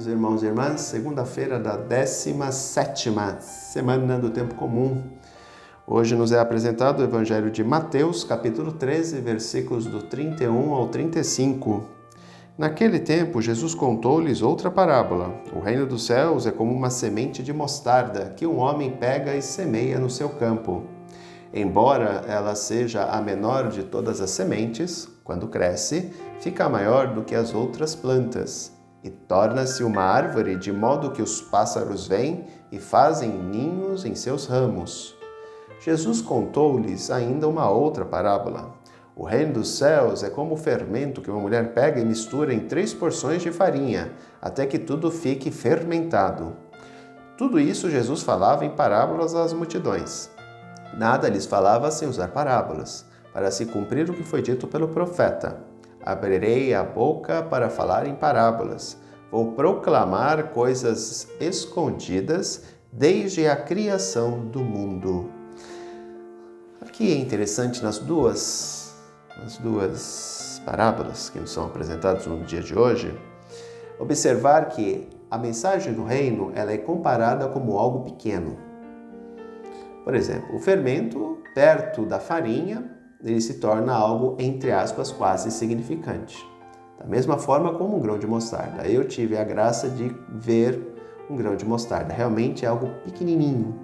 queridos irmãos e irmãs, segunda-feira da 17ª Semana do Tempo Comum. Hoje nos é apresentado o Evangelho de Mateus, capítulo 13, versículos do 31 ao 35. Naquele tempo, Jesus contou-lhes outra parábola. O reino dos céus é como uma semente de mostarda que um homem pega e semeia no seu campo. Embora ela seja a menor de todas as sementes, quando cresce, fica maior do que as outras plantas e torna-se uma árvore, de modo que os pássaros vêm e fazem ninhos em seus ramos. Jesus contou-lhes ainda uma outra parábola. O reino dos céus é como o fermento que uma mulher pega e mistura em 3 porções de farinha, até que tudo fique fermentado. Tudo isso Jesus falava em parábolas às multidões. Nada lhes falava sem usar parábolas, para se cumprir o que foi dito pelo profeta. Abrirei a boca para falar em parábolas. Vou proclamar coisas escondidas desde a criação do mundo. Aqui é interessante nas duas parábolas que nos são apresentadas no dia de hoje, observar que a mensagem do reino ela é comparada como algo pequeno. Por exemplo, o fermento, perto da farinha, ele se torna algo, entre aspas, quase insignificante. Da mesma forma como um grão de mostarda. Eu tive a graça de ver um grão de mostarda. Realmente é algo pequenininho,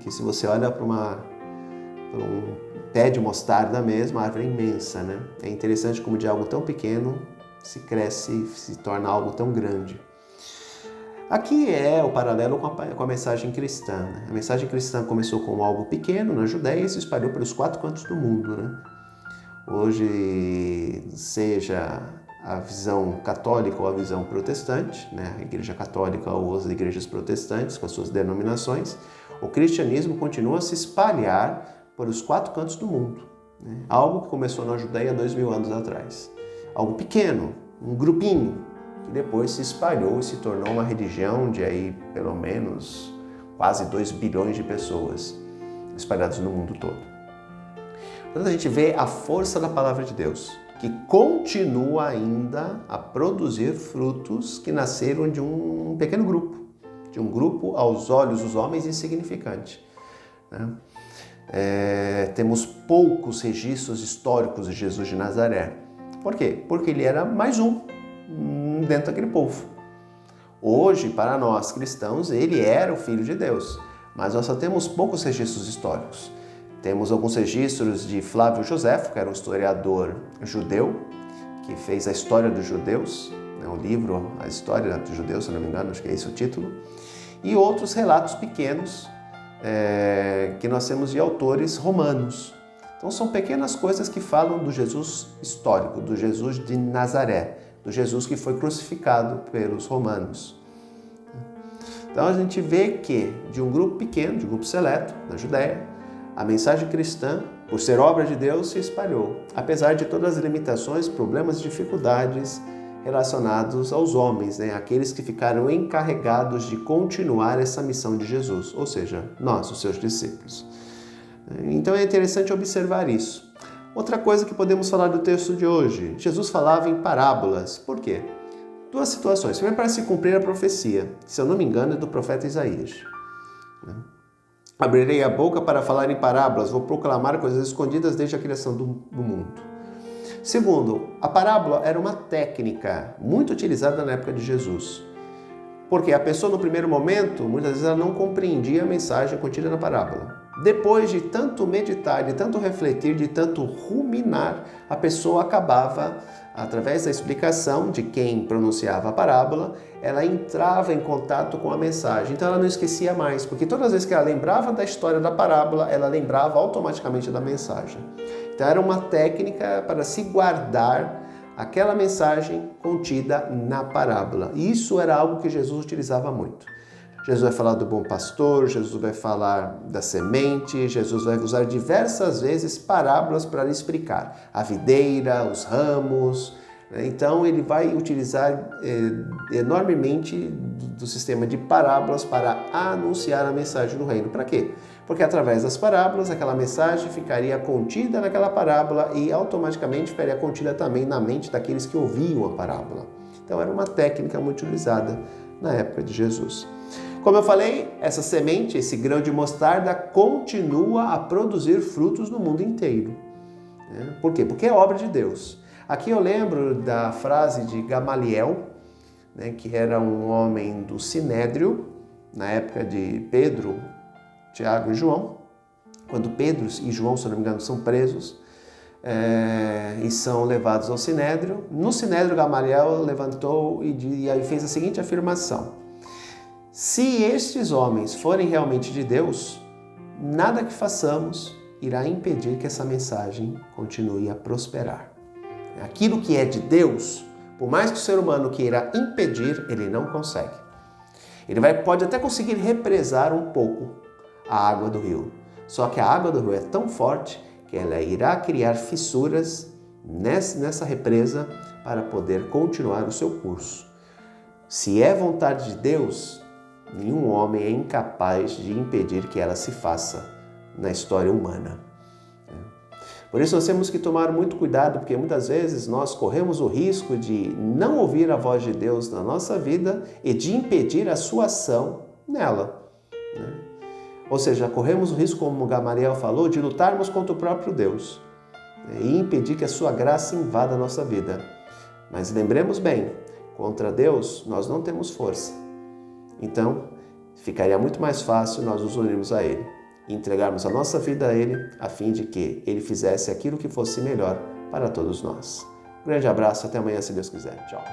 que se você olha para um pé de mostarda mesmo, a árvore é imensa, né? É interessante como de algo tão pequeno se cresce, se torna algo tão grande. Aqui é o paralelo com a mensagem cristã. Né? A mensagem cristã começou com algo pequeno na Judéia e se espalhou pelos 4 cantos do mundo. Né? Hoje, seja a visão católica ou a visão protestante, né? A Igreja Católica ou as igrejas protestantes com as suas denominações, o cristianismo continua a se espalhar pelos 4 cantos do mundo. Né? Algo que começou na Judéia 2000 anos atrás. Algo pequeno, um grupinho, que depois se espalhou e se tornou uma religião de aí, pelo menos, quase 2 bilhões de pessoas espalhadas no mundo todo. Quando a gente vê a força da palavra de Deus, que continua ainda a produzir frutos que nasceram de um pequeno grupo, de um grupo aos olhos dos homens insignificante. Né? Temos poucos registros históricos de Jesus de Nazaré. Por quê? Porque ele era mais um dentro daquele povo. Hoje, para nós cristãos, ele era o Filho de Deus, mas nós só temos poucos registros históricos. Temos alguns registros de Flávio Joséfo, que era um historiador judeu, que fez a história dos judeus, né, o livro A História dos Judeus, se não me engano, acho que é esse o título, e outros relatos pequenos que nós temos de autores romanos. Então são pequenas coisas que falam do Jesus histórico, do Jesus de Nazaré, do Jesus que foi crucificado pelos romanos. Então a gente vê que de um grupo pequeno, de um grupo seleto, na Judéia, a mensagem cristã, por ser obra de Deus, se espalhou, apesar de todas as limitações, problemas e dificuldades relacionados aos homens, né? Aqueles que ficaram encarregados de continuar essa missão de Jesus, ou seja, nós, os seus discípulos. Então é interessante observar isso. Outra coisa que podemos falar do texto de hoje, Jesus falava em parábolas. Por quê? 2 situações. Primeiro, para se cumprir a profecia, que, se eu não me engano, é do profeta Isaías. Abrirei a boca para falar em parábolas, vou proclamar coisas escondidas desde a criação do mundo. Segundo, a parábola era uma técnica muito utilizada na época de Jesus. Porque a pessoa, no primeiro momento, muitas vezes ela não compreendia a mensagem contida na parábola. Depois de tanto meditar, de tanto refletir, de tanto ruminar, a pessoa acabava, através da explicação de quem pronunciava a parábola, ela entrava em contato com a mensagem. Então ela não esquecia mais, porque todas as vezes que ela lembrava da história da parábola, ela lembrava automaticamente da mensagem. Então era uma técnica para se guardar aquela mensagem contida na parábola. E isso era algo que Jesus utilizava muito. Jesus vai falar do bom pastor, Jesus vai falar da semente, Jesus vai usar diversas vezes parábolas para lhe explicar a videira, os ramos. Então ele vai utilizar enormemente do sistema de parábolas para anunciar a mensagem do reino. Para quê? Porque através das parábolas aquela mensagem ficaria contida naquela parábola e automaticamente ficaria contida também na mente daqueles que ouviam a parábola. Então era uma técnica muito utilizada na época de Jesus. Como eu falei, essa semente, esse grão de mostarda, continua a produzir frutos no mundo inteiro. Por quê? Porque é obra de Deus. Aqui eu lembro da frase de Gamaliel, que era um homem do Sinédrio, na época de Pedro, Tiago e João, quando Pedro e João, se não me engano, são presos e são levados ao Sinédrio. No Sinédrio, Gamaliel levantou e aí fez a seguinte afirmação: se estes homens forem realmente de Deus, nada que façamos irá impedir que essa mensagem continue a prosperar. Aquilo que é de Deus, por mais que o ser humano queira impedir, ele não consegue. Ele pode até conseguir represar um pouco a água do rio. Só que a água do rio é tão forte que ela irá criar fissuras nessa represa para poder continuar o seu curso. Se é vontade de Deus, nenhum homem é incapaz de impedir que ela se faça na história humana. Por isso nós temos que tomar muito cuidado, porque muitas vezes nós corremos o risco de não ouvir a voz de Deus na nossa vida e de impedir a sua ação nela. Ou seja, corremos o risco, como Gamaliel falou, de lutarmos contra o próprio Deus e impedir que a sua graça invada a nossa vida. Mas lembremos bem, contra Deus nós não temos força. Então, ficaria muito mais fácil nós nos unirmos a Ele e entregarmos a nossa vida a Ele, a fim de que Ele fizesse aquilo que fosse melhor para todos nós. Um grande abraço, até amanhã, se Deus quiser. Tchau.